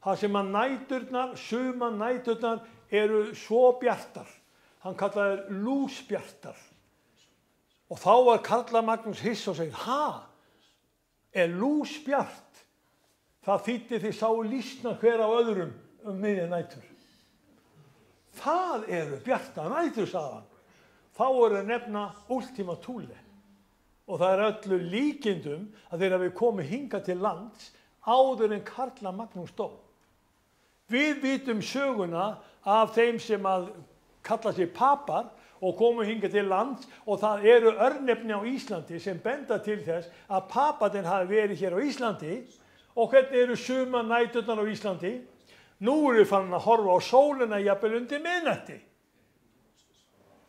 það sem að næturnar, suma næturnar eru svo bjartar. Hann kallaði lúsbjartar. Og þá var Karla Magnús hissa og segir, lúsbjart? Það þýddi þið sáu lýsna hver á öðrum miðja nætur. Það eru bjarta nætur, sagði hann. Þá eru nefna Ultima Thule. Og það öllu líkindum að þeir hafi komið hingað til lands áður en Karla Magnús dó. Við vitum söguna af þeim sem að kalla sig papar og komu hingað til lands og það eru örnefni á Íslandi sem benda til þess að paparnir hafi verið hér á Íslandi og hvernig eru suma næturnar á Íslandi. Nú eru við farin að horfa á sólina jafnvel undir miðnætti.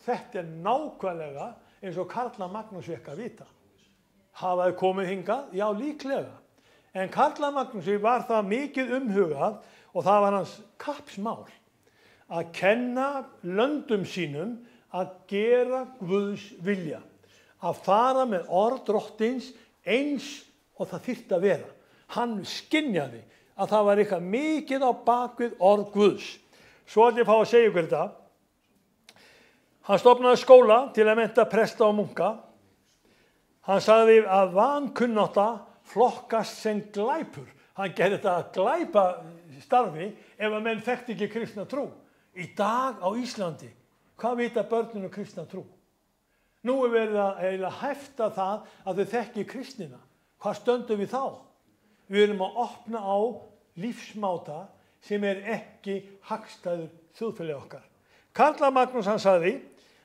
Þetta nákvæmlega eins og Karla Magnús fekk að vita. Hafa þið komið hingað? Já, líklega. En Karla Magnúsi var það mikið umhugað og það var hans kappsmál að kenna löndum sínum að gera Guðs vilja, að fara með orð Drottins eins og það þyrfti að vera. Hann skynjaði að það var eitthvað mikið á bakvið orð Guðs. Svo ætlum ég að fá að segja ykkur þetta. Hann stofnaði skóla til að mennta presta og munka. Hann sagði að vankunnátta flokkast sem glæpur. Hann gerði þetta að glæpa starfi ef að menn þekkti ekki kristna trú. Í dag á Íslandi, hvað vita börnin um kristna trú? Nú er verið að eiginlega hefta það að þau þekki kristnina. Hvað stöndum við þá? Við erum að opna á lífsmáta sem er ekki hagstæður þjóðfélagi okkar. Karla Magnús hann sagði,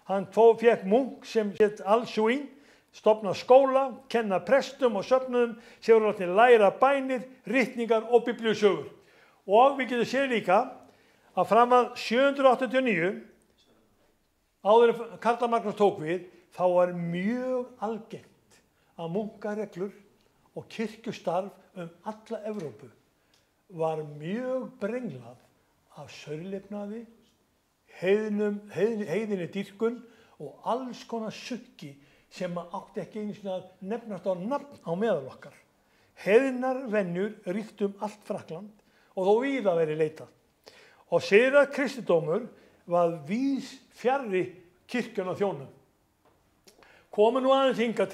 hann fékk munk sem hét Al-Súín, stofna skóla, kenna prestum og söfnuðum sem voru látnir læra bænir, ritningar og biblíusögur. Og við getum séð líka að fram að 789, áður en Karla Magnús tók við, þá var mjög algengt að munkareglur og kirkjustarf alla Evrópu var mjög brenglað af saurlifnaði, heiðinni dýrkun og alls konar suggi sem átti ekki einu sinni að nefnast á nafn á meðal okkar. Heiðnar venjur ríktu allt Frakkland og þó víða verið leitað. Og siðrað kristindómur var víðs fjarri kirkjun og þjónum. Komu nú aðeins hingað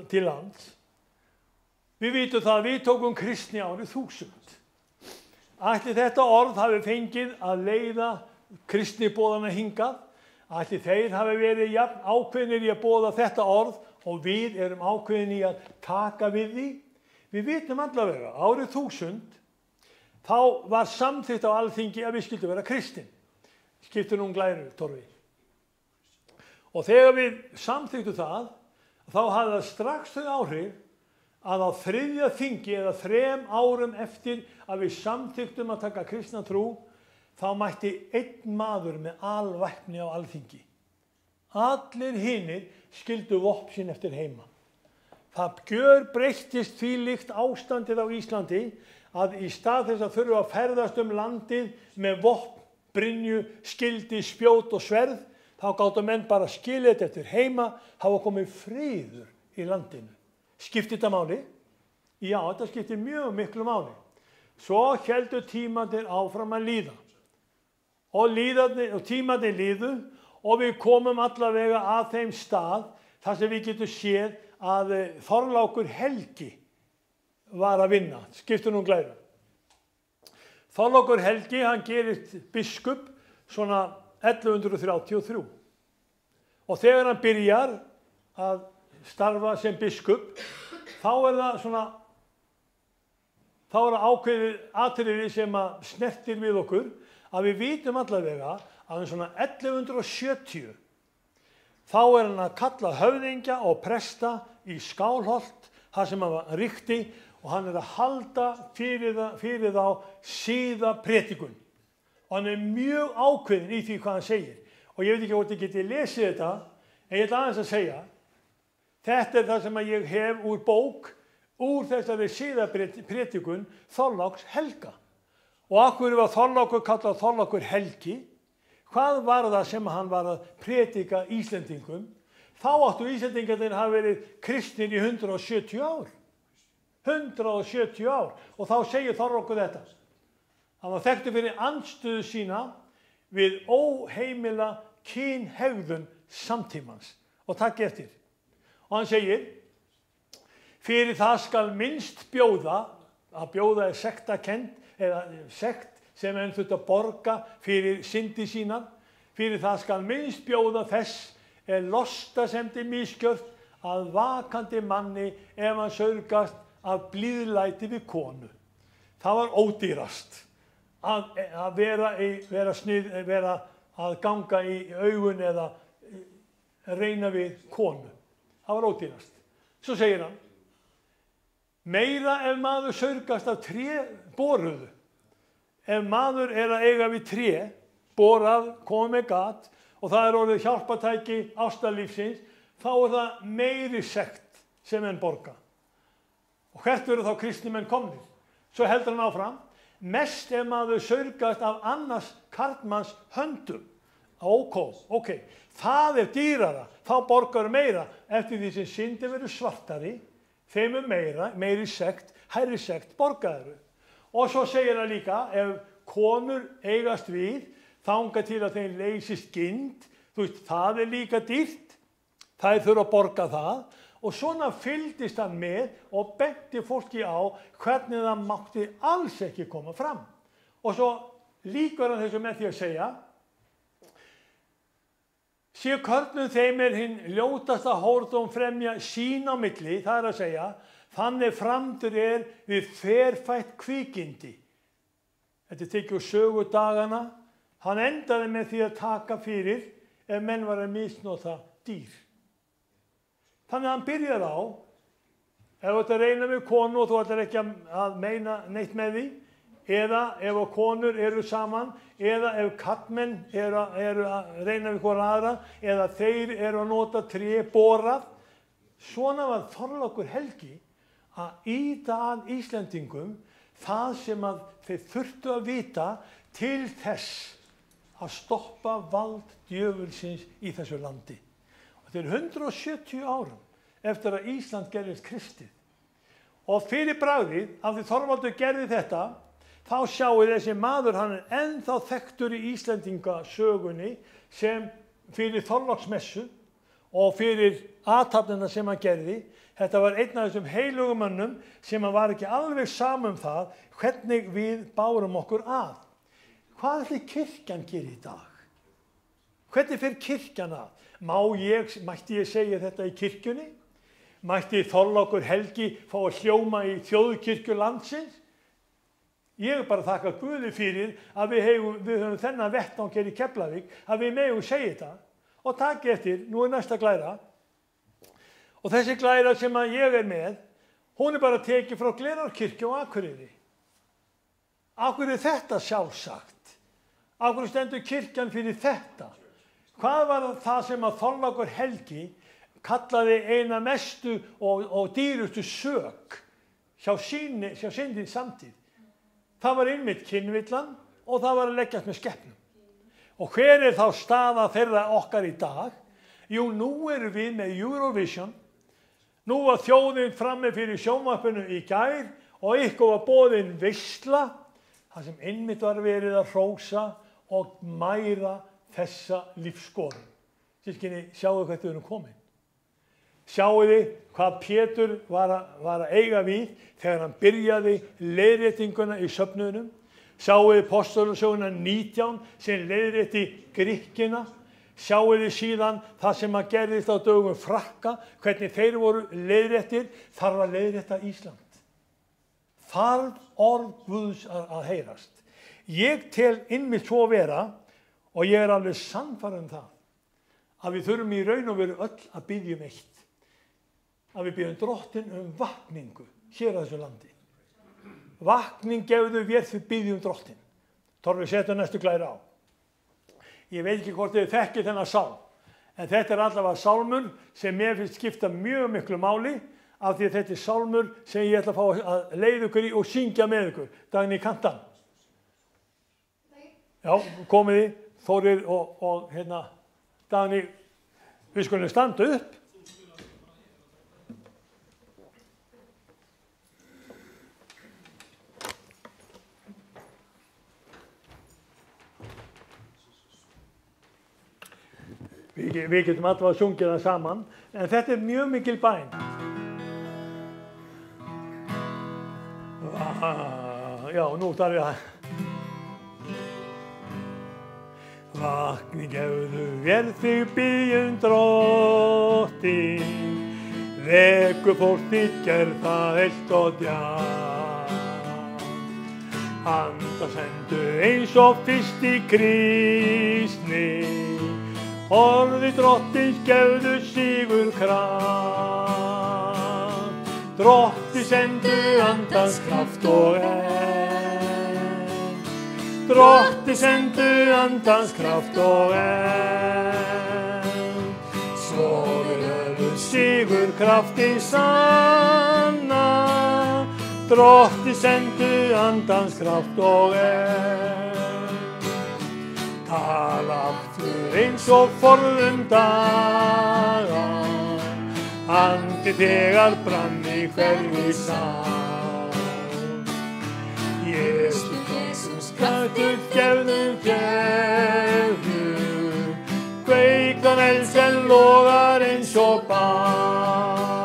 til lands. Við vitum það að við tókum kristni árið 1000. Ætli þetta orð hafi fengið að leiða kristniboðana hingað. Ætli þeir hafi verið jafn ákveðnir í að boða þetta orð og við erum ákveðin í að taka við því. Við vitum allavega, árið 1000, þá var samþykkt á alþingi að við skildum vera kristin. Skiptum nú glæru, Torfi. Og þegar við samþykktum það, þá hafði það strax þau áhrif að á 3. þingi eða 3 árum eftir að við samþykktum að taka kristna trú, þá mætti einn maður með alvæpni á alþingi. Allir hinir skildu vopn sín eftir heima. Það gjörbreyttist þvílíkt ástandið á Íslandi að í stað þess að þurfa að ferðast landið með vopn, brynju, skildi, spjót og sverð, þá gátu menn bara skilja þetta eftir heima, hafa komið friður í landinu. Skipti þetta máli? Já, þetta skipti mjög miklu máli. Svo héldu tímarnir áfram að líða. Og tímarnir líðu og við komum allavega að þeim stað þar sem við getum séð að Þorlákur Helgi var að vinna. Skipti nú glæru. Þorlákur Helgi, hann gerist biskup svona 1133. Og þegar hann byrjar að starfa sem biskup, þá er það ákveðið atriði sem að snertir við okkur, að við vitum allavega að svona 1170 þá er hann að kalla höfðingja og presta í Skálholt, þar sem hann ríkti, og hann er að halda fyrir þá siðapredikun. Og hann er mjög ákveðinn í því hvað hann segir. Og ég veit ekki hvort ég geti lesið þetta, en ég ætla aðeins að segja, þetta er það sem ég hef úr bók, úr þessari siðapredikun Þorláks Helga. Og af hverju var Þorlákur kallað Þorlákur Helgi? Hvað var það sem hann var að predika Íslendingum? Þá áttu Íslendingarnir hafa verið kristnir í 170 ár. 170 ár. Og þá segir Þorlákur þetta. Hann var þekktur fyrir andstöðu sína við óheimila kynhegðun samtímans. Og takk eftir. Og hann segir, fyrir það skal minnst bjóða, að bjóða er sektarkennd, eða sekt sem enn þurft að borga fyrir syndi sínar, fyrir það skal minnst bjóða þess er lostasemdi misgjört að vakandi manni ef hann saurgast af blíðlæti við konu. Það var ódýrast að vera að ganga í augun eða reyna við konu. Það var ódýrast. Svo segir hann, meira ef maður saurgast af tré boruðu. Ef maður er að eiga við tré, borað, komið með gat, og það er orðið hjálpatæki ástarlífsins, þá er það meiri sekt sem enn borga. Og hvert verður þá kristnimenn komnir? Svo heldur hann áfram, mest ef maður saurgast af annars karlmanns höndum. Ok, það er dýrara, þá borgar meira eftir því sem syndi verður svartari, þeim meiri sekt, hærri sekt borgaður. Og svo segir hann líka, ef konur eigast við, þangað til að þeim leysist gind, þú veist, það er líka dýrt, þær þurfa að borga það. Og svona fylgdist hann með og benti fólki á hvernig það mátti alls ekki koma fram. Og svo líkur hann þessu með því að segja, sé körlum þeim hinn ljótasta hórdóm fremja sín á milli, það er að segja, þannig framdur við ferfætt kvikindi. Þetta tekið úr sögudagana, hann endaði með því að taka fyrir ef menn var að misnota dýr. Þannig að hann byrjar á, ef þú ert að reyna við konu og þú ætlar ekki að meina neitt með því, eða ef konur eru saman, eða ef karlmenn eru að reyna við hvora aðra, eða þeir eru að nota tré borað. Svona var Þorlákur Helgi að ýta að Íslendingum það sem að þeir þurftu að vita til þess að stoppa vald djöfulsins í þessu landi. Þetta er 170 árum eftir að Ísland gerðist kristið. Og fyrir bragðið, af því Þorvaldur gerði þetta, þá sjáu þessi maður, hann er ennþá þekktur í Íslendingasögunni sem fyrir Þorláksmessu og fyrir athafnina sem hann gerði. Þetta var einn af þessum heilugumönnum sem var ekki alveg saman það hvernig við bárum okkur að. Hvað ætli kirkjan gerir í dag? Hvernig fer kirkjan að? Mætti ég segja þetta í kirkjunni? Mætti Þorlákur Helgi fá að hljóma í þjóðkirkju landsins? Ég er bara að þakka Guði fyrir að við höfum þennan vettvang hér í Keflavík, að við megum segja þetta. Og takk eftir, nú er næsta glæra. Og þessi glæra sem að ég er með, hún er bara tekið frá Glerárkirkju á Akureyri. Af hverju er þetta sjálfsagt? Af hverju stendur kirkjan fyrir þetta? Hvað var það sem að Þorlákur Helgi kallaði eina mestu og dýrustu sök hjá sinni samtíð? Það var einmitt kynvillan og það var að leggjast með skepnum. Og hver er þá staða þeirra okkar í dag? Jú, nú erum við með Eurovision. Nú var þjóðin framme fyrir sjónvarpinu í gær og ykkur var boðin veisla, þar sem einmitt var verið að hrósa og mæra þessa lífsskoðun. Sískinni, sjáu hvað þau eru komin. Sjáu þið hvað Pétur var að eiga við þegar hann byrjaði leiðréttinguna í söfnuðinum. Sjáu þið Postulasöguna 19 sem leiðrétti Grikkina. Sjáu þið síðan það sem að gerðist á dögum Frakka, hvernig þeir voru leiðréttir, þarf að leiðrétta Ísland. Þarf orð Guðs að heyrast. Ég tel innmitt svo vera, og ég er alveg sannfærður það, að við þurfum í raun og veru öll að biðja eitt. Að við biðjum Drottinn vakningu hér á þessu landi. Vakning gefðu vér því biðjum Drottinn. Torfi, setja næstu glæri á. Ég veit ekki hvort þið þekkið þennan sálm, en þetta er allavega sálmur sem mér finnst skipta mjög miklu máli, af því að þetta er sálmur sem ég ætla að fá að leiða ykkur í og syngja með ykkur. Dagný, kantan. Já, komið þið, Þórir og Dagný, við skulum standa upp. Við getum alltaf að sungja það saman, en þetta er mjög mikil bæn. Já, nú þarf ég að... Vakning gefðu vér þig biðjum Drottinn, veku fólk þitt gerð það heilt og djarft. Anda sendu eins og fyrst í kristni, orði Drottins gefðu sigur kraft. Drotti sendu andans kraft og Drotti sendu andans kraft og svo við höfum sigur krafti sanna. Drotti sendu andans kraft og tala aftur eins og forðum daga, andi þegar brann í hverri sál. Jesús kraftur gefðu, kveikan eld sem logar eins og bál.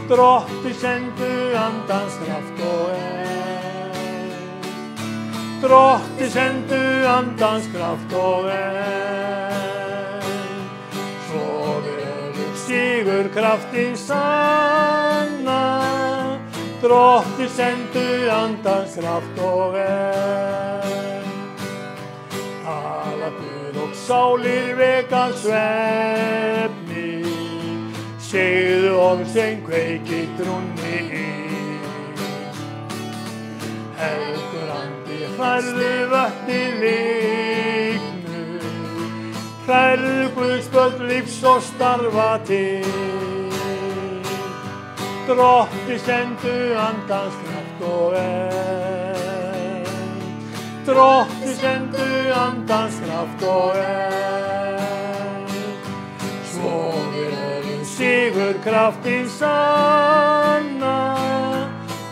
Drotti sendu andans kraft og Drotti sendu andans kraft og svo verður sigur kraftin sanna. Drotti sendu andans kraft og tala Guð og sálir veka svefni, segðu orð sem kveikir trúnni í. Helgur andi hrærðu vötnin líknu, hrærðu Guðs börn lífs og starfa til. Drotti sendu andans kraft og Drotti sendu andans kraft og svo verður sigur kraftin sanna.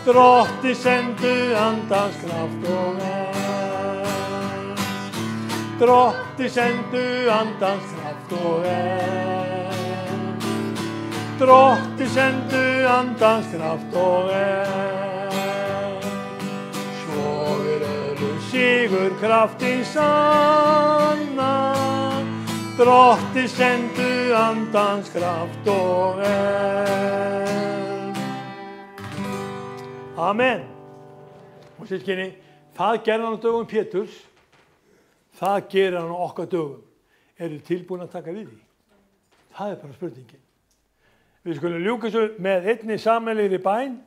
Drotti sendu andans kraft og Drotti sendu andans kraft og Drotti sendu andans kraft og svo verður sigur kraftin sanna. Drotti sendu andans kraft og Amen. Og sískinni, það gerði hann á dögum Péturs, það gerir hann á okkar dögum. Eru tilbúin að taka við því? Það bara spurningin. Við skulum ljúka þessu með einni sameiginlegri bæn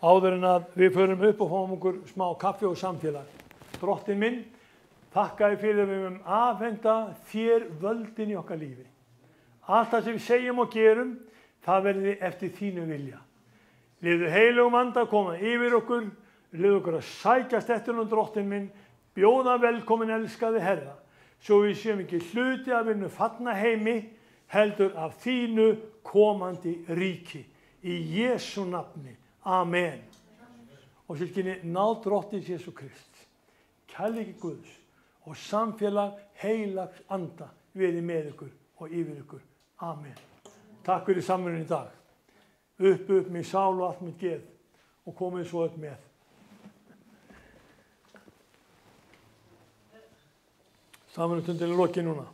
áður en að við förum upp og fáum okkur smá kaffi og samfélag. Drottinn minn, þakka þér fyrir að við höfum afhenda þér völdin í okkar lífi. Allt það sem við segjum og gerum, það verði eftir þínu vilja. Leyfðu heilugum anda að koma yfir okkur, leyfðu okkur að sækjast eftir hún, Drottinn minn, bjóða velkomin elskaði Herra, svo við séum ekki hluti af vinnu fallna heimi, heldur af þínu komandi ríki. Í Jesú nafni. Amen. Og sískinni, náð Drottins Jesú Krist, kærleiki Guðs og samfélag heilags anda verið með ykkur og yfir ykkur. Amen. Takk fyrir samverðin í dag. Upp með sál og allt með geð og komið svo upp með. Samverðin stundir í lokin núna.